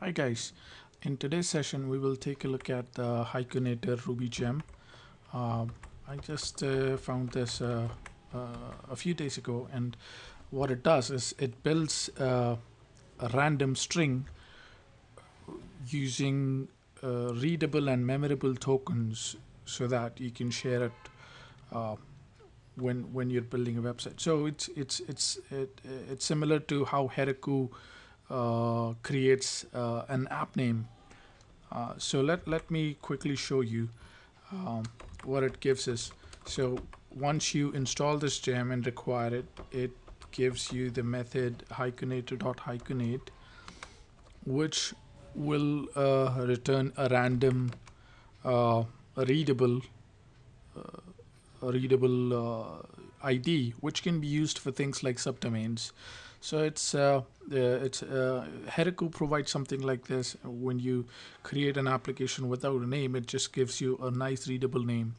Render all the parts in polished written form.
Hi guys, in today's session we will take a look at the haikunator Ruby gem. I just found this a few days ago, and what it does is it builds a random string using readable and memorable tokens so that you can share it uh, when you're building a website. So it's similar to how Heroku creates an app name. So let me quickly show you um, what it gives us. So once you install this gem and require it, it gives you the method haikunator.haikunate, which will return a random uh, readable ID, which can be used for things like subdomains. So it's Heroku provides something like this. When you create an application without a name, it just gives you a nice readable name.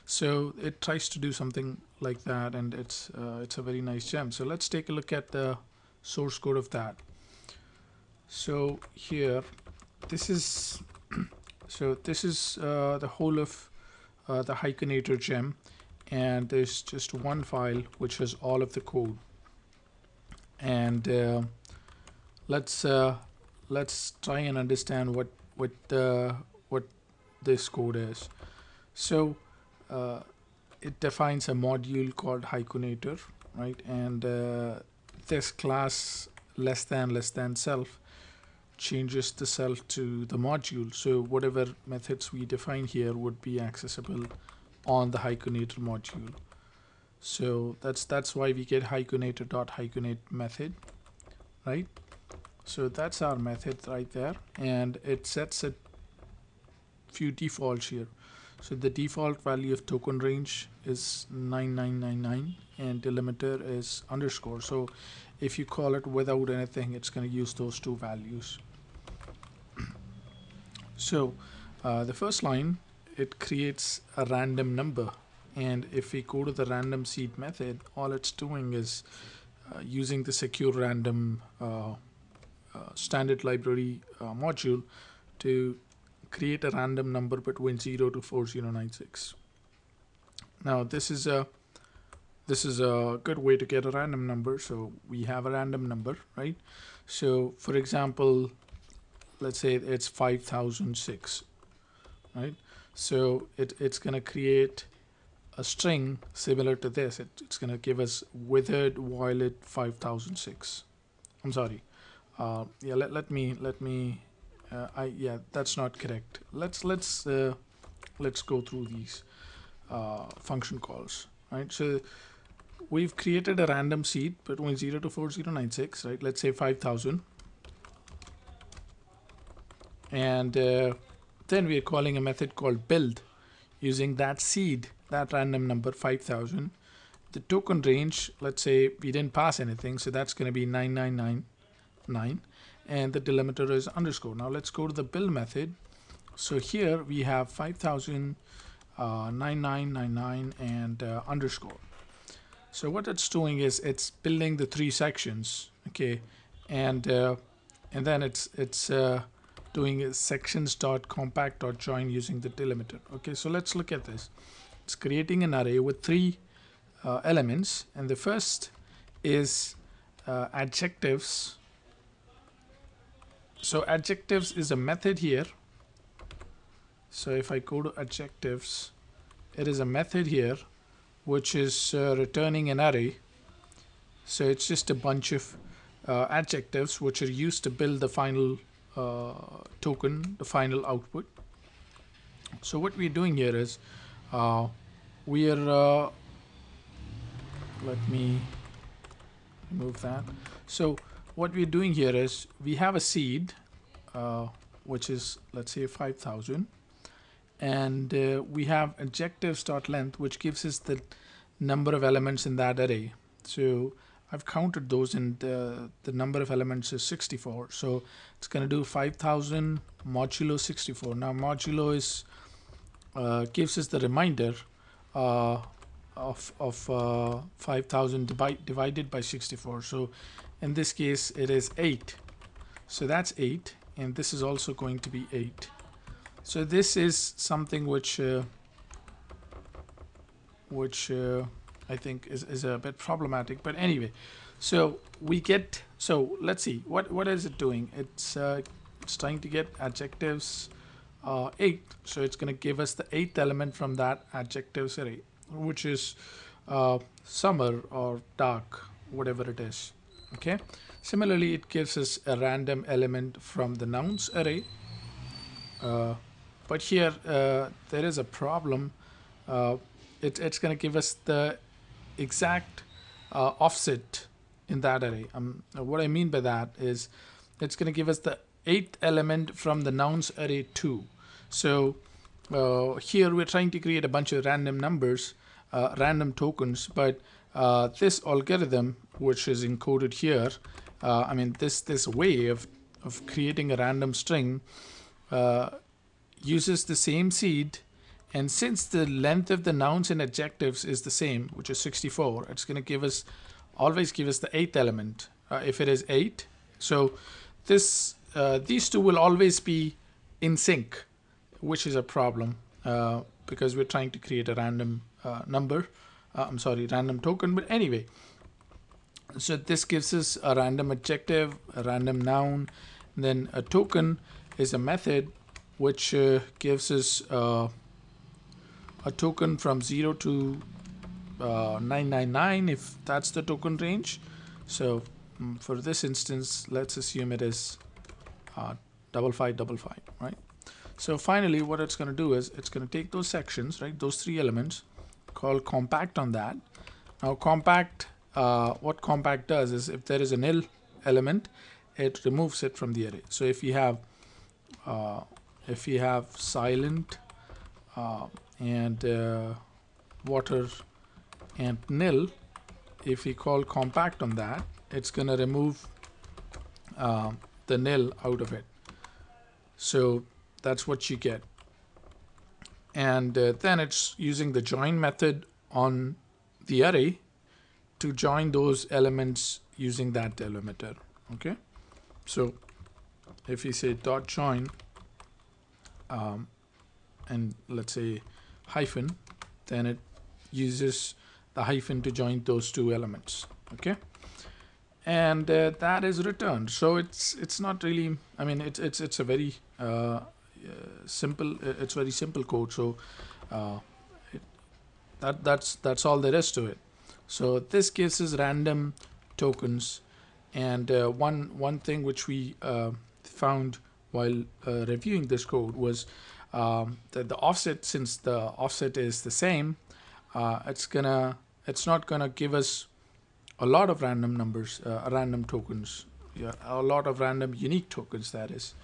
So it tries to do something like that, and it's a very nice gem. So let's take a look at the source code of that. So here, this is the whole of the haikunator gem, and there's just one file which has all of the code. And let's let's try and understand what this code is. So it defines a module called haikunator, right? And this class less than self changes the self to the module. So whatever methods we define here would be accessible on the haikunator module. So that's why we get haikunator.haikunate method, right? So that's our method right there, and it sets a few defaults here. So the default value of token range is 9999 and delimiter is underscore. So if you call it without anything, it's going to use those two values. So the first line, it creates a random number, and if we go to the random seed method, all it's doing is using the secure random standard library module to create a random number between 0 to 4096. Now this is a good way to get a random number. So we have a random number, right? So for example, let's say it's 5006, right? So it's going to create a string similar to this. It's going to give us withered violet 5006. I'm sorry. Yeah, let me yeah, that's not correct. Let's go through these function calls, right? So we've created a random seed between 0 to 4096, right? Let's say 5000, and then we are calling a method called build using that seed, that random number 5000. The token range, let's say we didn't pass anything, so that's going to be 9999, and the delimiter is underscore. Now let's go to the build method. So here we have 5000, 9999, and underscore. So what it's doing is it's building the three sections, okay, and then it's doing sections.compact.join using the delimiter. Okay, so let's look at this. It's creating an array with three elements, and the first is adjectives. So adjectives is a method here. So if I go to adjectives, it is a method here which is returning an array. So it's just a bunch of adjectives which are used to build the final token, the final output. So what we're doing here is we are let me remove that. So what we're doing here is we have a seed which is, let's say, 5000, and we have adjectives.length, which gives us the number of elements in that array. So I've counted those, and the number of elements is 64. So it's going to do 5000 modulo 64. Now modulo is gives us the reminder of 5000 divided by 64. So in this case it is 8. So that's 8, and this is also going to be 8. So this is something which I think is a bit problematic, but anyway, so we get, so let's see what is it doing. It's trying to get adjectives 8, so it's going to give us the 8th element from that adjectives array, which is summer or dark, whatever it is. Okay, similarly it gives us a random element from the nouns array, but here there is a problem. It's going to give us the exact offset in that array. What I mean by that is it's going to give us the 8th element from the nouns array too. So here we're trying to create a bunch of random numbers, random tokens, but this algorithm, which is encoded here, I mean this way of creating a random string uses the same seed. And since the length of the nouns and adjectives is the same, which is 64, it's going to always give us the 8th element if it is 8. So this these two will always be in sync, which is a problem because we're trying to create a random random token. But anyway, so this gives us a random adjective, a random noun, and then a token is a method which gives us a token from 0 to 999 if that's the token range. So for this instance, let's assume it is 5555, right? So finally what it's going to do is it's going to take those sections, right, those 3 elements, call compact on that. Now compact, what compact does is if there is a nil element, it removes it from the array. So if you have silent and water and nil, if we call compact on that, it's going to remove the nil out of it. So that's what you get. And then it's using the join method on the array to join those elements using that delimiter. Okay, so if you say dot join and let's say hyphen, then it uses the hyphen to join those 2 elements. Okay, and that is returned. So it's not really, I mean it's a very simple, it's very simple code. So that's all there is to it. So this gives us random tokens, and one thing which we found while reviewing this code was that the offset, since the offset is the same, it's not gonna give us a lot of random numbers, random tokens, a lot of random unique tokens, that is.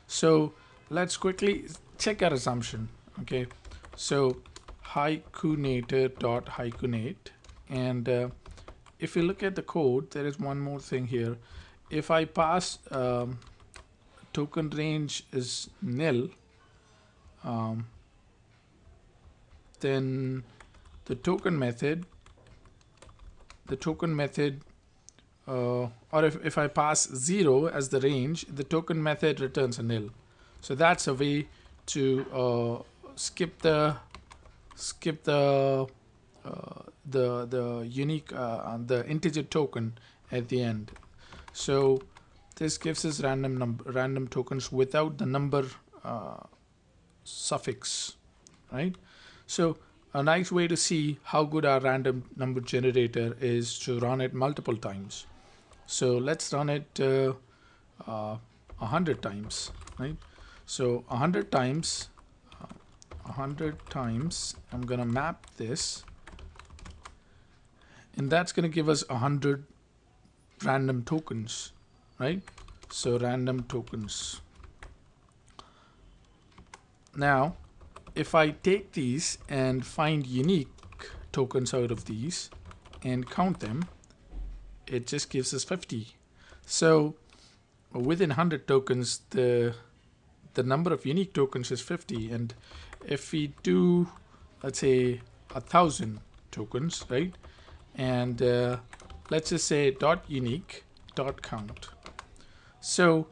So let's quickly check our assumption. Okay, so haikunator dot haikunate, and if you look at the code, there is one more thing here. If I pass token range is nil, then the token method, or if I pass 0 as the range, the token method returns a nil. So that's a way to skip the unique the integer token at the end. So this gives us random tokens without the number suffix, right? So a nice way to see how good our random number generator is to run it multiple times. So let's run it 100 times, right? So 100 times, I'm gonna map this, and that's gonna give us 100 random tokens, right? So random tokens. Now, if I take these and find unique tokens out of these and count them, it just gives us 50. So within 100 tokens, the number of unique tokens is 50. And if we do, let's say 1,000 tokens, right? And let's just say dot unique dot count. So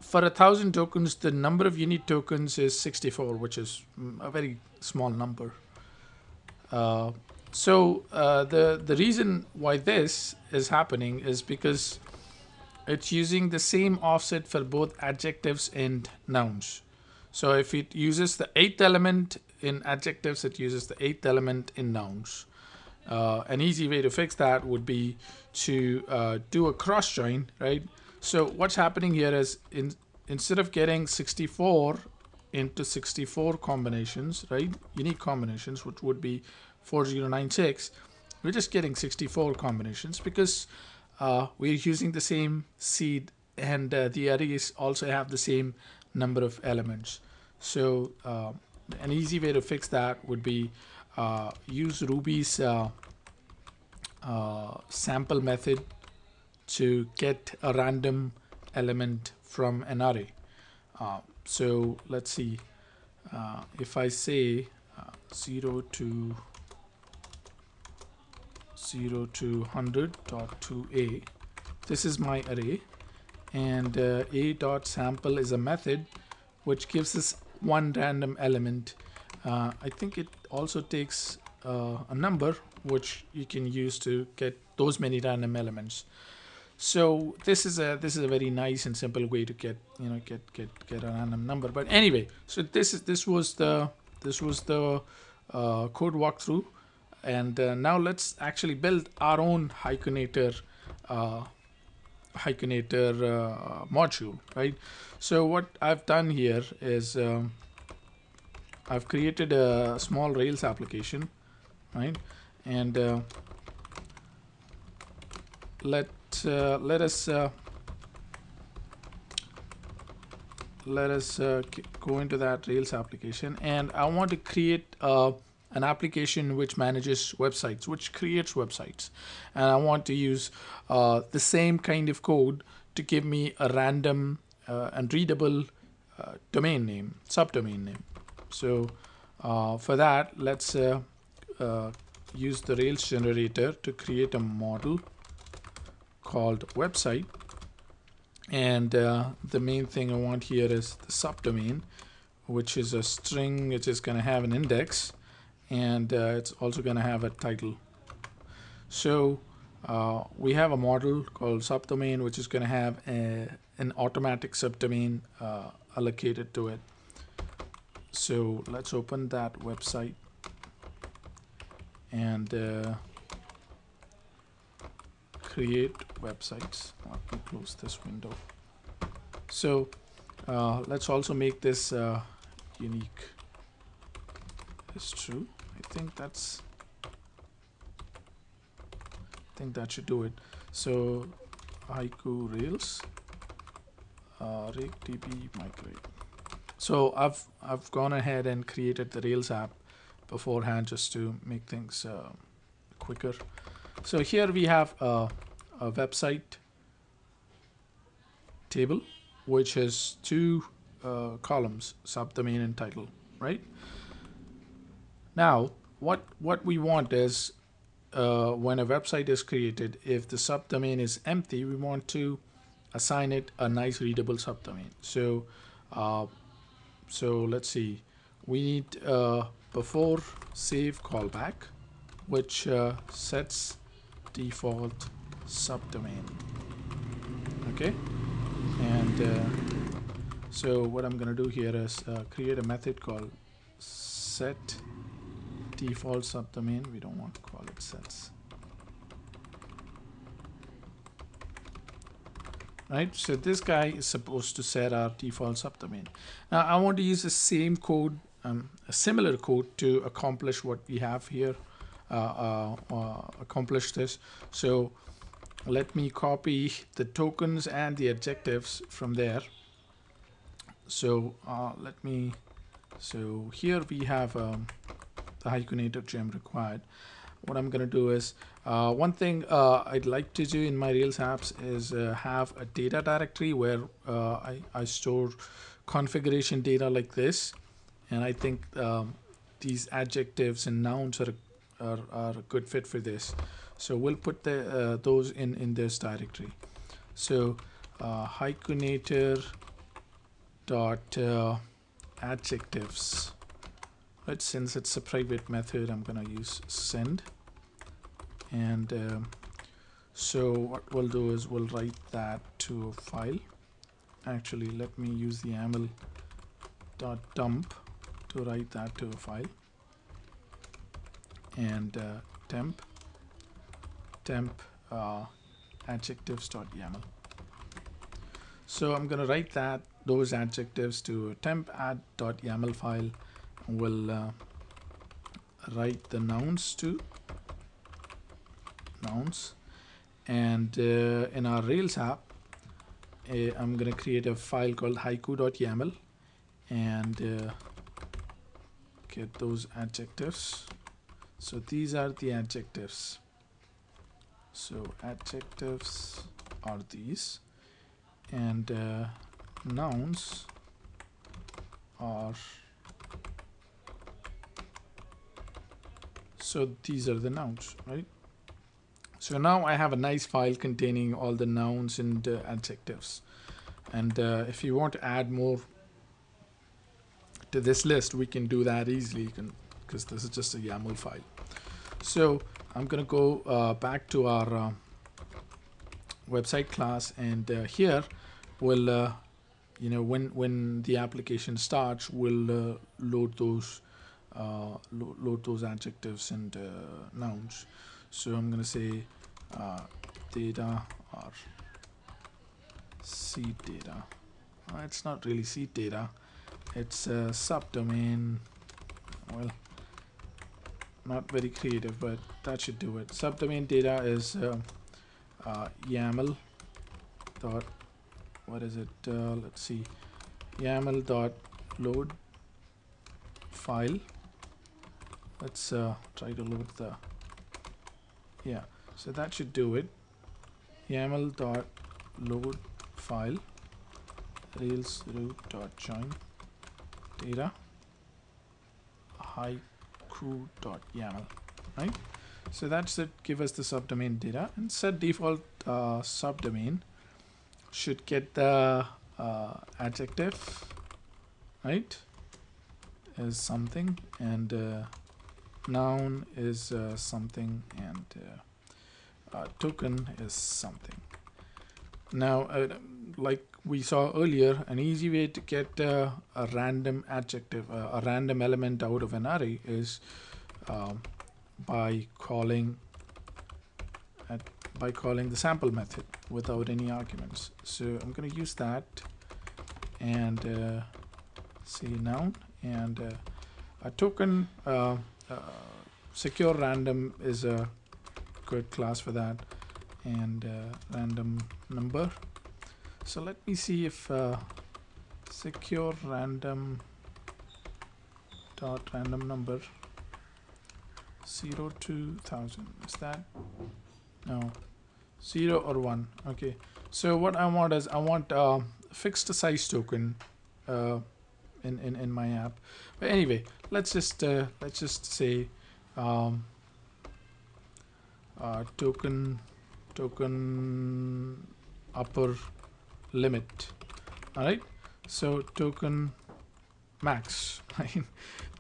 for 1,000 tokens, the number of unique tokens is 64, which is a very small number. The reason why this is happening is because it's using the same offset for both adjectives and nouns. So if it uses the 8th element in adjectives, it uses the 8th element in nouns. An easy way to fix that would be to do a cross join, right? So what's happening here is instead of getting 64 into 64 combinations, right? Unique combinations, which would be 4096, we're just getting 64 combinations because we're using the same seed, and the arrays also have the same number of elements. So an easy way to fix that would be use Ruby's sample method to get a random element from an array. So let's see, if I say 0 to 100.2a, this is my array, and a.sample is a method which gives us one random element. I think it also takes a number which you can use to get those many random elements. So this is a very nice and simple way to get a random number. But anyway, so this was the code walkthrough, and now let's actually build our own haikunator module, right? So what I've done here is I've created a small Rails application, right? And let us go into that Rails application, and I want to create an application which manages websites, which creates websites, and I want to use the same kind of code to give me a random and readable domain name, subdomain name. So for that, let's use the Rails generator to create a model called website, and the main thing I want here is the subdomain, which is a string which is going to have an index, and it's also going to have a title. So we have a model called subdomain, which is going to have an automatic subdomain allocated to it. So let's open that website and create websites. Let me close this window. So let's also make this unique is true. I think that should do it. So haiku rails rakedb migrate. So I've gone ahead and created the Rails app beforehand just to make things quicker. So here we have a website table which has two columns, subdomain and title, right? Now what we want is when a website is created, if the subdomain is empty, we want to assign it a nice readable subdomain. So let's see, we need before save callback, which sets default subdomain. Okay, and so what I'm going to do here is create a method called set default subdomain. We don't want to call it sets. Right, so this guy is supposed to set our default subdomain. Now I want to use the same code, a similar code to accomplish what we have here, accomplish this. So let me copy the tokens and the adjectives from there. So so here we have the haikunator gem required. What I'm going to do is one thing I'd like to do in my Rails apps is have a data directory where I store configuration data like this, and I think these adjectives and nouns are a good fit for this. So we'll put those in this directory. So haikunator dot adjectives. Right, since it's a private method, I'm gonna use send. And so what we'll do is we'll write that to a file. Actually, let me use the YAML dot dump to write that to a file. And temp adjectives.yaml. So I'm going to write those adjectives to temp add.yaml file. We'll write the nouns to nouns, and in our Rails app, I'm going to create a file called haiku.yaml and get those adjectives. So these are the adjectives. So adjectives are these, and nouns are, so these are the nouns, right? So now I have a nice file containing all the nouns and adjectives. And if you want to add more to this list, we can do that easily, because this is just a YAML file. So I'm going to go back to our website class, and here we'll, when the application starts, we'll load those adjectives and nouns. So I'm going to say data or seed data. It's not really seed data. It's a subdomain. Well, not very creative, but that should do it. Subdomain data is YAML dot, what is it? Let's see, YAML dot load file. Let's try to load the, yeah, so that should do it. YAML dot load file rails root dot join data haiku.yaml, right? So that's it. Give us the subdomain data, and set default subdomain should get the adjective, right, is something, and noun is something, and token is something. Now, like we saw earlier, an easy way to get a random adjective, a random element out of an array is by calling the sample method without any arguments. So I'm going to use that and say noun, and a token, secure random is a good class for that, and random number. So let me see if secure random dot random number 0 to 1000, is that, no, 0 or 1. Okay, so what I want is I want fixed size token in my app. But anyway, let's just say token upper limit. All right, so token max, right?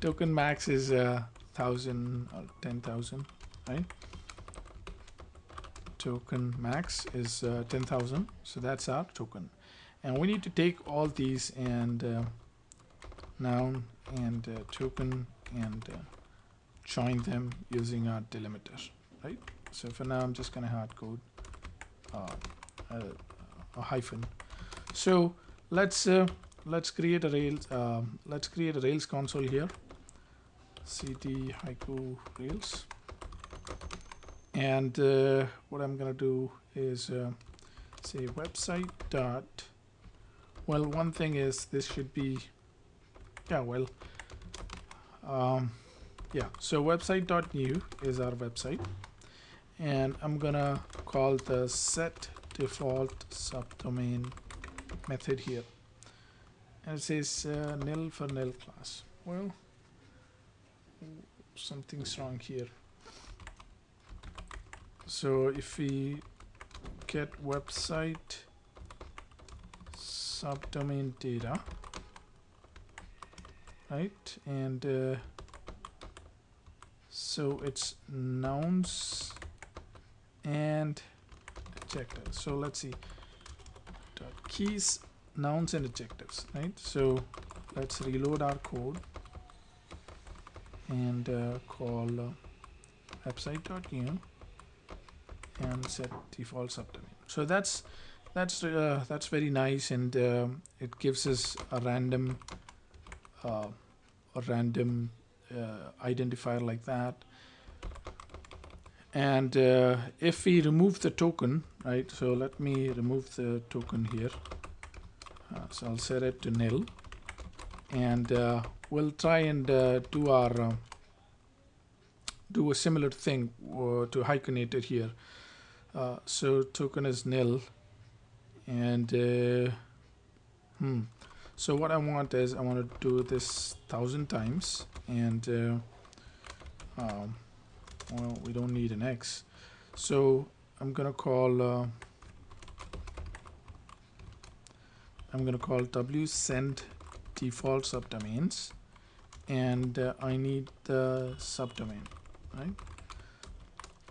Token max is 1000 or 10,000, right? Token max is 10,000, so that's our token, and we need to take all these and noun and token and join them using our delimiter, right? So for now, I'm just going to hard code a hyphen. So let's create a Rails console here. cd haiku Rails, and what I'm gonna do is say website dot. Well, one thing is this should be, yeah. Well, yeah. So website dot new is our website, and I'm gonna call the set default subdomain method here, and it says nil for nil class. Well, something's wrong here. So if we get website subdomain data, right? And so it's nouns and adjectives. So let's see, dot keys, nouns and adjectives, right? So let's reload our code and call website.new and set default subdomain. So that's very nice, and it gives us a random identifier like that. And if we remove the token, right? So let me remove the token here. So I'll set it to nil, and we'll try and do a similar thing to haikunator here. So token is nil, and so what I want is I want to do this 1,000 times, and well, we don't need an X, so I'm gonna call w send default subdomains, and I need the subdomain, right?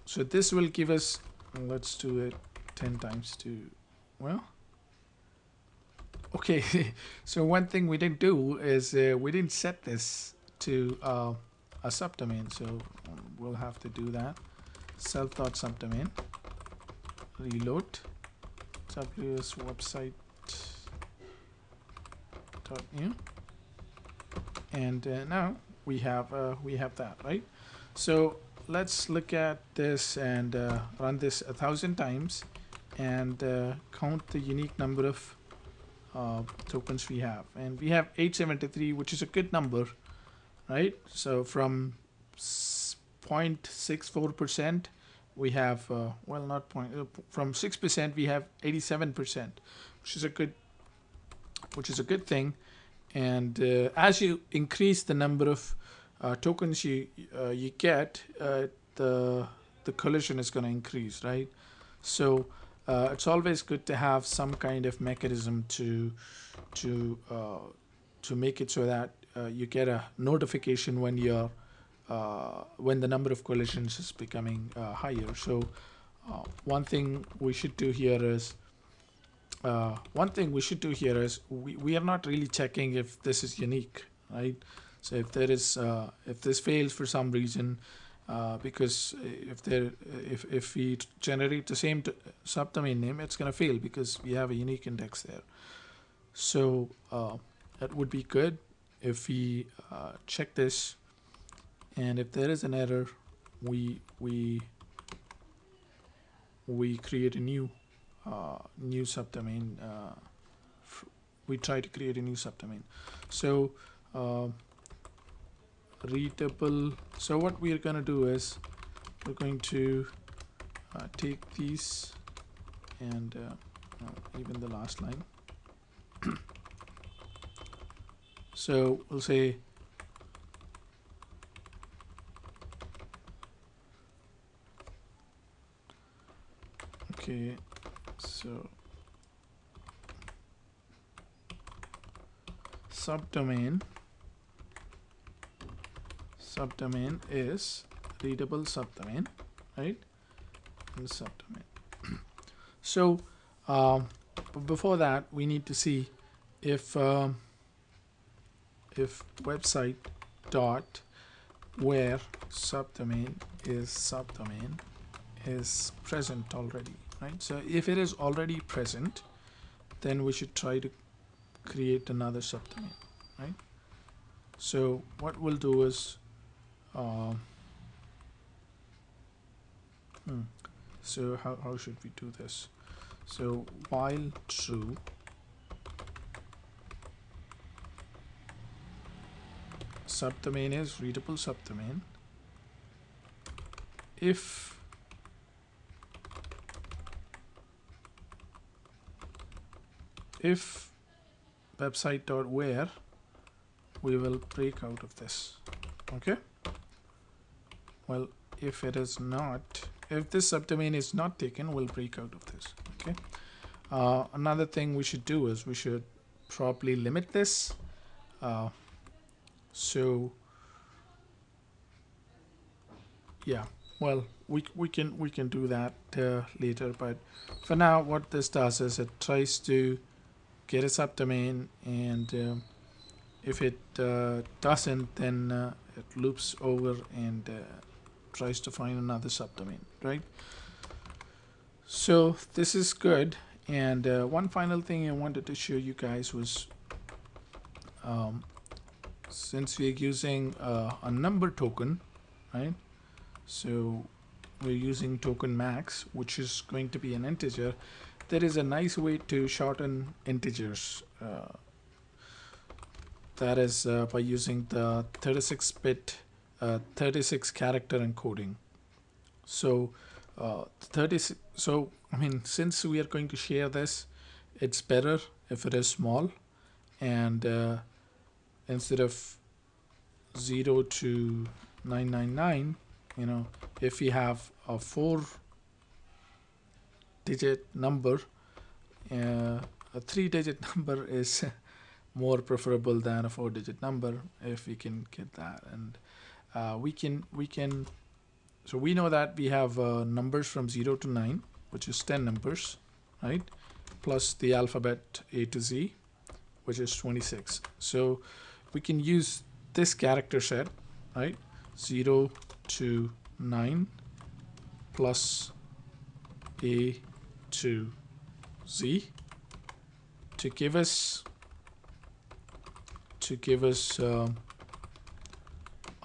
So this will give us, let's do it 10 times to, well, okay. So one thing we didn't do is we didn't set this to a subdomain, so we'll have to do that. Self.subdomain, reload, ws website .new, and now we have that, right? So let's look at this and run this 1,000 times and count the unique number of tokens we have, and we have 873, which is a good number, right? So from 0.64% we have well, not point, from 6% we have 87%, which is a good thing. And as you increase the number of tokens you get, the collision is going to increase, right? So it's always good to have some kind of mechanism to make it so that you get a notification when you're when the number of collisions is becoming higher. So one thing we should do here is we are not really checking if this is unique, right? So if there is if this fails for some reason, because if we generate the same subdomain name, it's going to fail because we have a unique index there. So that would be good if we check this, and if there is an error, we create a new subdomain. We try to create a new subdomain. So readable. So what we are going to do is we're going to take these and even the last line. So we'll say okay, so subdomain is readable subdomain, right? And subdomain. So before that, we need to see if website dot where subdomain is present already, right? So if it is already present, then we should try to create another subdomain, right? So what we'll do is so how should we do this? So while true, subdomain is readable subdomain. If website.where, we will break out of this. Okay. Well, if it is not, if this subdomain is not taken, we'll break out of this. Okay. Another thing we should do is we should properly limit this. So yeah, well, we can do that later, but for now what this does is it tries to get a subdomain, and if it doesn't, then it loops over and tries to find another subdomain, right? So this is good. And one final thing I wanted to show you guys was, um, since we're using a number token, right? So we're using token max, which is going to be an integer. There is a nice way to shorten integers. That is by using the 36-bit 36 character encoding. So 36. So I mean, since we are going to share this, it's better if it is small, and instead of 0 to 999, you know, if we have a 4-digit number, a 3-digit number is more preferable than a 4-digit number if we can get that. And we can so we know that we have numbers from 0 to 9, which is 10 numbers, right? Plus the alphabet A to Z, which is 26. So we can use this character set, right? 0 to 9 plus A to Z to give us a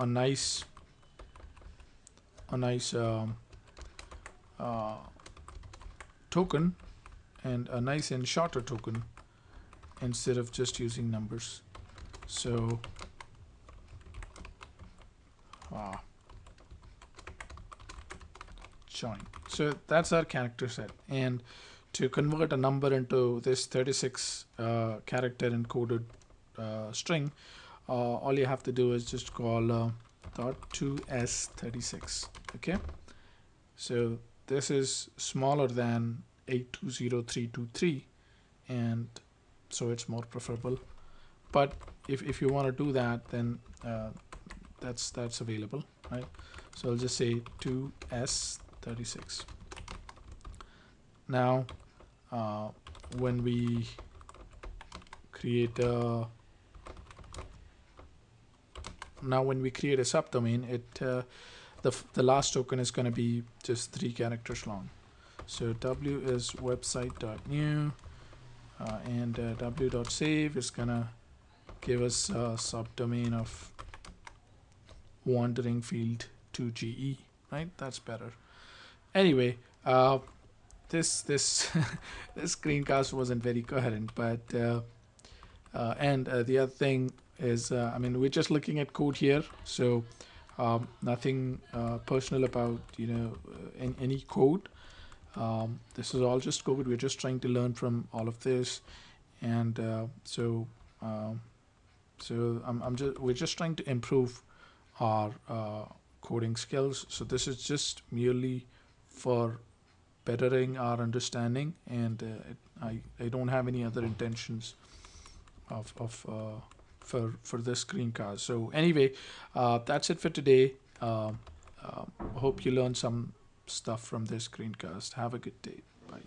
nice token, and a nice and shorter token instead of just using numbers. So join. So that's our character set. And to convert a number into this 36 character encoded string, all you have to do is just call .2s36. Okay, so this is smaller than 820323, and so it's more preferable. But if you want to do that, then that's available, right? So I'll just say 2s36. Now when we create a subdomain, the last token is going to be just 3 characters long. So w is website.new, and w.save is going to give us a subdomain of wandering field 2ge, right? That's better. Anyway, this this screencast wasn't very coherent, but and the other thing is, I mean, we're just looking at code here, so nothing personal about, you know, any code. This is all just code. We're just trying to learn from all of this, and we're just trying to improve our coding skills. So this is just merely for bettering our understanding, and I don't have any other intentions for this screencast. So anyway, that's it for today. Hope you learned some stuff from this screencast. Have a good day. Bye.